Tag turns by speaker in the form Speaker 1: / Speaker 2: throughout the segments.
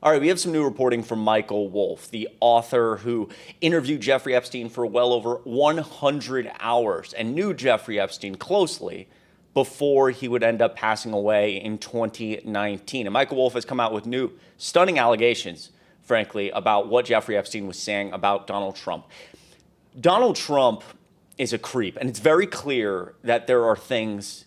Speaker 1: All right, we have some new reporting from Michael Wolff, the author who interviewed Jeffrey Epstein for well over 100 hours and knew Jeffrey Epstein closely before he would end up passing away in 2019. And Michael Wolff has come out with new stunning allegations, frankly, about what Jeffrey Epstein was saying about Donald Trump. Donald Trump is a creep, and it's very clear that there are things,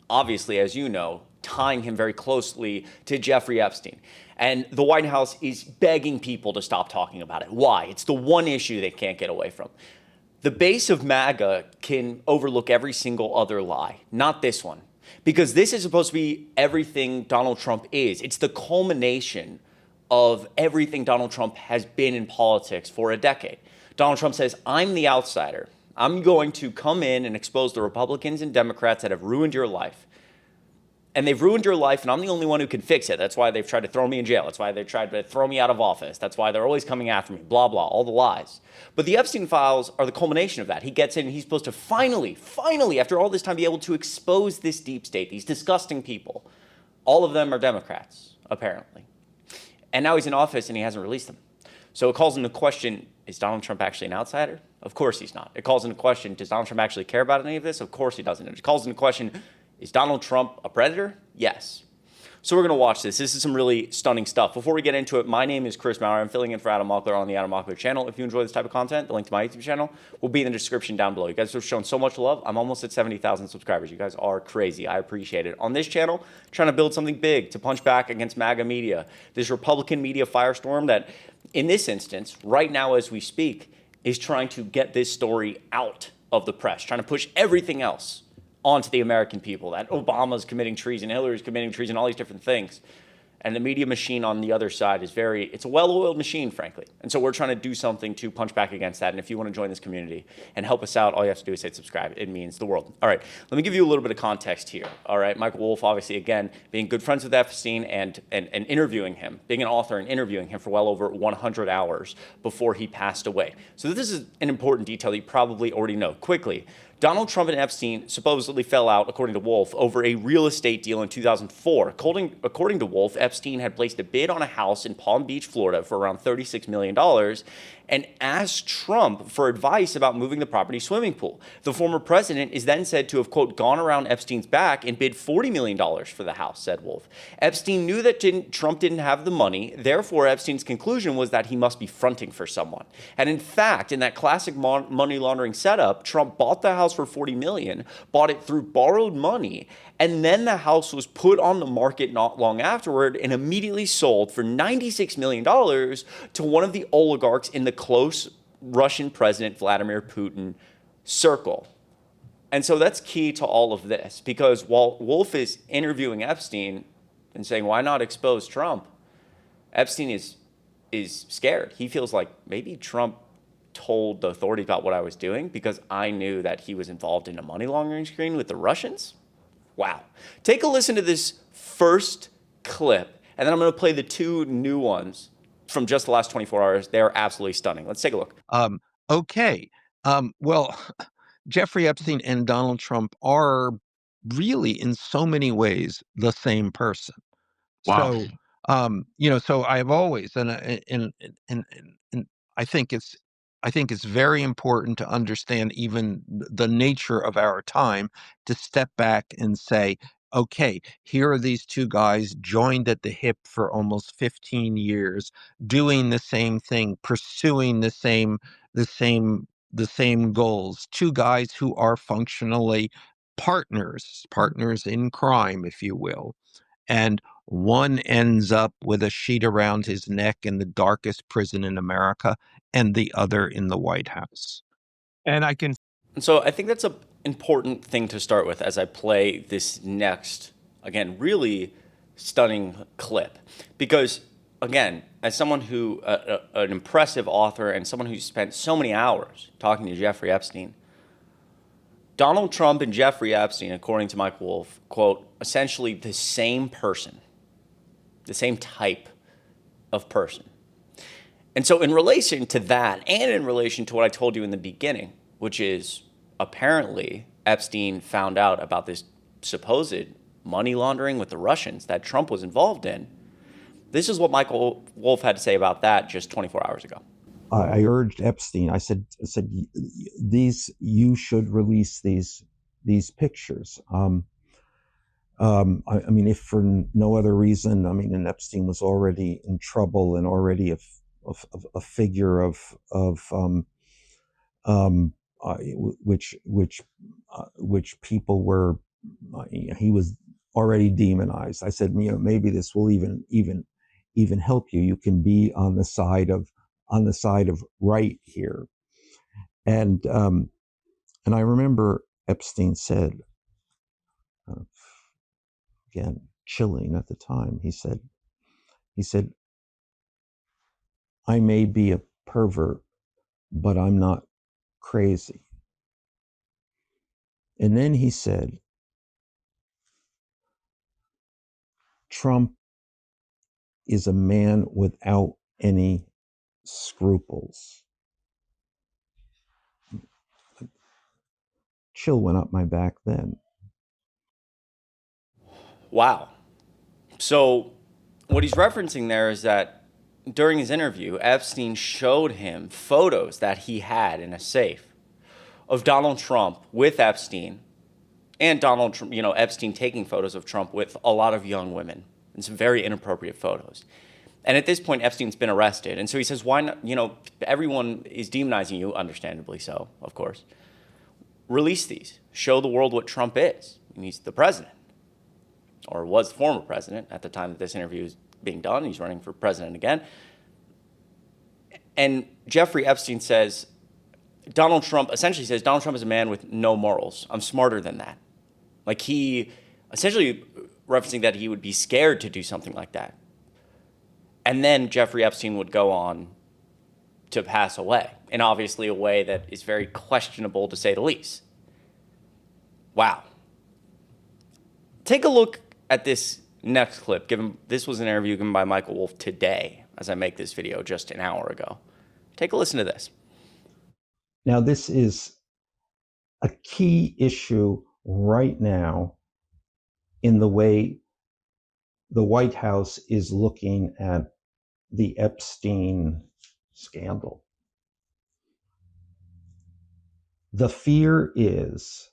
Speaker 1: obviously, as you know, tying him very closely to Jeffrey Epstein. And the White House is begging people to stop talking about it. Why? It's the one issue they can't get away from. The base of MAGA can overlook every single other lie, not this one. Because this is supposed to be everything Donald Trump is. It's the culmination of everything Donald Trump has been in politics for a decade. Donald Trump says, I'm the outsider. I'm going to come in and expose the Republicans and Democrats that have ruined your life. And they've ruined your life, and I'm the only one who can fix it. That's why they've tried to throw me in jail. That's why they tried to throw me out of office. That's why they're always coming after me, blah, blah, all the lies. But the Epstein files are the culmination of that. He gets in, and he's supposed to finally, after all this time, be able to expose this deep state, these disgusting people. All of them are Democrats, apparently. And now he's in office, and he hasn't released them. So it calls into question, is Donald Trump actually an outsider? Of course he's not. It calls into question, does Donald Trump actually care about any of this? Of course he doesn't. It calls into question, is Donald Trump a predator? Yes. So we're going to watch this. This is some really stunning stuff. Before we get into it, my name is Chris Mowrey. I'm filling in for Adam Mockler on the Adam Mockler channel. If you enjoy this type of content, the link to my YouTube channel will be in the description down below. You guys have shown so much love. I'm almost at 70,000 subscribers. You guys are crazy. I appreciate it. On this channel, trying to build something big to punch back against MAGA media. This Republican media firestorm that, in this instance, right now as we speak, is trying to get this story out of the press, trying to push everything else onto the American people, that Obama's committing treason, Hillary's committing treason, all these different things. And the media machine on the other side is it's a well-oiled machine, frankly. And so we're trying to do something to punch back against that. And if you want to join this community and help us out, all you have to do is hit subscribe. It means the world. All right, let me give you a little bit of context here. All right, Michael Wolff, obviously, again, being good friends with Epstein and interviewing him, being an author and interviewing him for well over 100 hours before he passed away. So this is an important detail that you probably already know. Quickly, Donald Trump and Epstein supposedly fell out, according to Wolff, over a real estate deal in 2004. According to Wolff, Epstein had placed a bid on a house in Palm Beach, Florida for around $36 million and asked Trump for advice about moving the property's swimming pool. The former president is then said to have, quote, gone around Epstein's back and bid $40 million for the house, said Wolff. Epstein knew that Trump didn't have the money. Therefore, Epstein's conclusion was that he must be fronting for someone. And in fact, in that classic money laundering setup, Trump bought the house for $40 million, bought it through borrowed money, and then the house was put on the market not long afterward and immediately sold for $96 million to one of the oligarchs in the close Russian President Vladimir Putin circle. And so that's key to all of this, because while Wolff is interviewing Epstein and saying, why not expose Trump? Epstein is scared. He feels like maybe Trump told the authorities about what I was doing because I knew that he was involved in a money laundering scheme with the Russians. Wow. Take a listen to this first clip, and then I'm going to play the two new ones from just the last 24 hours. They are absolutely stunning. Let's take a look.
Speaker 2: Okay. Well, Jeffrey Epstein and Donald Trump are really, in so many ways, the same person.
Speaker 3: Wow.
Speaker 2: So, so I've always, and I think it's very important to understand even the nature of our time, to step back and say, okay, here are these two guys joined at the hip for almost 15 years, doing the same thing, pursuing the same goals. Two guys who are functionally partners in crime, if you will. And one ends up with a sheet around his neck in the darkest prison in America, and the other in the White House.
Speaker 1: And so I think that's an important thing to start with as I play this next, again, really stunning clip. Because, again, as someone who, an impressive author and someone who spent so many hours talking to Jeffrey Epstein, Donald Trump and Jeffrey Epstein, according to Michael Wolff, quote, essentially the same person, the same type of person. And so in relation to that, and in relation to what I told you in the beginning, which is apparently Epstein found out about this supposed money laundering with the Russians that Trump was involved in, This is what Michael Wolff had to say about that just 24 hours ago.
Speaker 2: I urged Epstein. I said, these, you should release these pictures. I mean, if for no other reason, I mean, and Epstein was already in trouble and already a figure of which people were, he was already demonized. I said, maybe this will even help you. You can be on the side of right here. And I remember Epstein said, again, chilling at the time, he said, I may be a pervert, but I'm not crazy. And then he said, Trump is a man without any scruples. Chill went up my back then.
Speaker 1: Wow. So what he's referencing there is that during his interview, Epstein showed him photos that he had in a safe of Donald Trump with Epstein, and Donald Trump, Epstein taking photos of Trump with a lot of young women, and some very inappropriate photos. And at this point, Epstein's been arrested. And so he says, why not, everyone is demonizing you, understandably so, of course. Release these. Show the world what Trump is. He's the president, or was the former president at the time that this interview is being done. He's running for president again. And Jeffrey Epstein says, Donald Trump is a man with no morals. I'm smarter than that. Like, he essentially referencing that he would be scared to do something like that. And then Jeffrey Epstein would go on to pass away, in obviously a way that is very questionable, to say the least. Wow. Take a look at this next clip. This was an interview given by Michael Wolff today, as I make this video just an hour ago. Take a listen to this.
Speaker 2: Now, this is a key issue right now in the way the White House is looking at the Epstein scandal. The fear is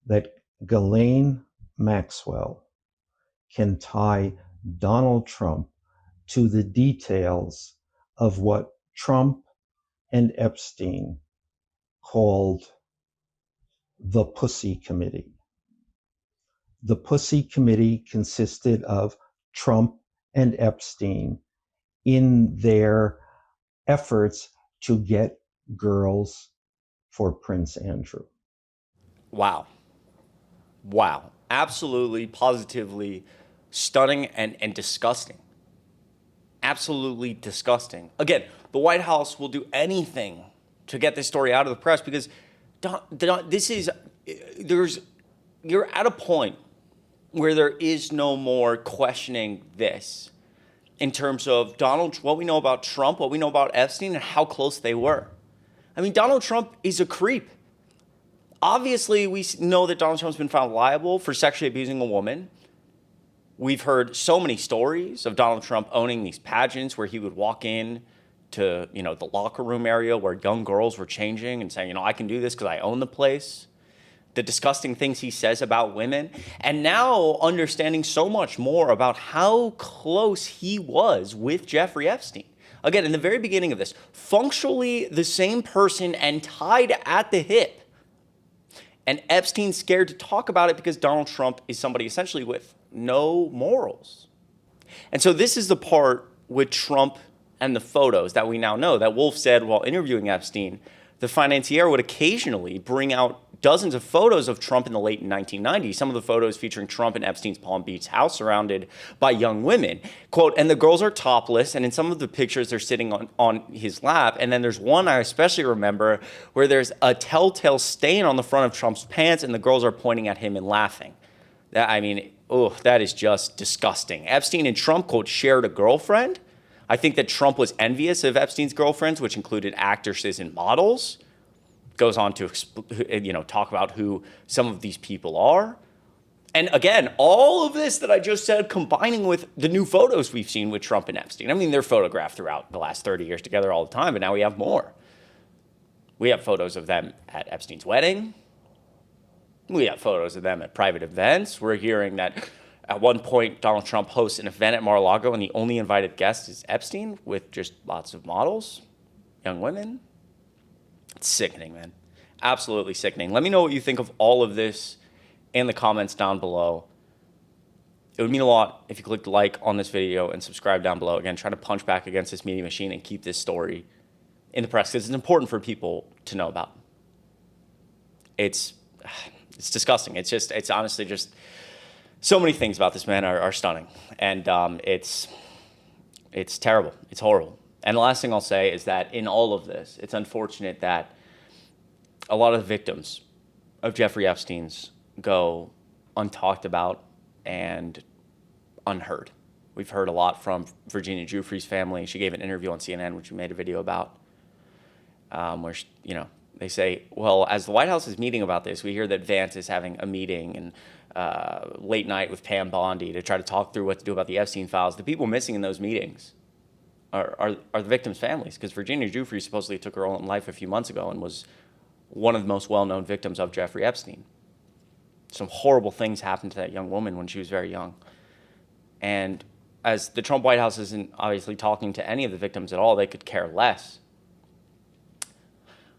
Speaker 2: that Ghislaine Maxwell can tie Donald Trump to the details of what Trump and Epstein called the Pussy Committee. The Pussy Committee consisted of Trump and Epstein in their efforts to get girls for Prince Andrew.
Speaker 1: Wow. Wow. Absolutely, positively stunning and disgusting. Absolutely disgusting. Again, the White House will do anything to get this story out of the press because you're at a point where there is no more questioning this in terms of what we know about Trump, what we know about Epstein, and how close they were. I mean, Donald Trump is a creep. Obviously, we know that Donald Trump's been found liable for sexually abusing a woman. We've heard so many stories of Donald Trump owning these pageants where he would walk in to, the locker room area where young girls were changing and saying, I can do this because I own the place. The disgusting things he says about women. And now understanding so much more about how close he was with Jeffrey Epstein. Again, in the very beginning of this, functionally the same person and tied at the hip. And Epstein's scared to talk about it because Donald Trump is somebody essentially with no morals. And so this is the part with Trump and the photos that we now know that Wolff said while interviewing Epstein, the financier would occasionally bring out dozens of photos of Trump in the late 1990s. Some of the photos featuring Trump in Epstein's Palm Beach house surrounded by young women. Quote, and the girls are topless, and in some of the pictures they're sitting on his lap. And then there's one I especially remember where there's a telltale stain on the front of Trump's pants, and the girls are pointing at him and laughing. That is just disgusting. Epstein and Trump, quote, shared a girlfriend. I think that Trump was envious of Epstein's girlfriends, which included actresses and models. Goes on to talk about who some of these people are. And again, all of this that I just said, combining with the new photos we've seen with Trump and Epstein. I mean, they're photographed throughout the last 30 years together all the time, but now we have more. We have photos of them at Epstein's wedding. We have photos of them at private events. We're hearing that at one point, Donald Trump hosts an event at Mar-a-Lago, and the only invited guest is Epstein, with just lots of models, young women. It's sickening, man. Absolutely sickening. Let me know what you think of all of this in the comments down below. It would mean a lot if you clicked like on this video and subscribe down below. Again, trying to punch back against this media machine and keep this story in the press because it's important for people to know about. It's disgusting. It's honestly just so many things about this man are stunning, and it's terrible. It's horrible. And the last thing I'll say is that in all of this, it's unfortunate that a lot of the victims of Jeffrey Epstein's go untalked about and unheard. We've heard a lot from Virginia Giuffre's family. She gave an interview on CNN, which we made a video about, where she, they say, well, as the White House is meeting about this, we hear that Vance is having a meeting and late night with Pam Bondi to try to talk through what to do about the Epstein files. The people missing in those meetings are the victims' families, because Virginia Giuffre supposedly took her own life a few months ago and was one of the most well-known victims of Jeffrey Epstein. Some horrible things happened to that young woman when she was very young. And as the Trump White House isn't obviously talking to any of the victims at all, they could care less.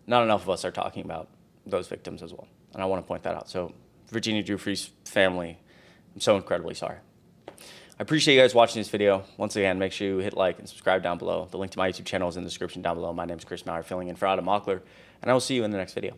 Speaker 1: Not enough of us are talking about those victims as well. And I want to point that out. So Virginia Giuffre's family, I'm so incredibly sorry. I appreciate you guys watching this video. Once again, make sure you hit like and subscribe down below. The link to my YouTube channel is in the description down below. My name is Chris Mowrey, filling in for Adam Mockler, and I will see you in the next video.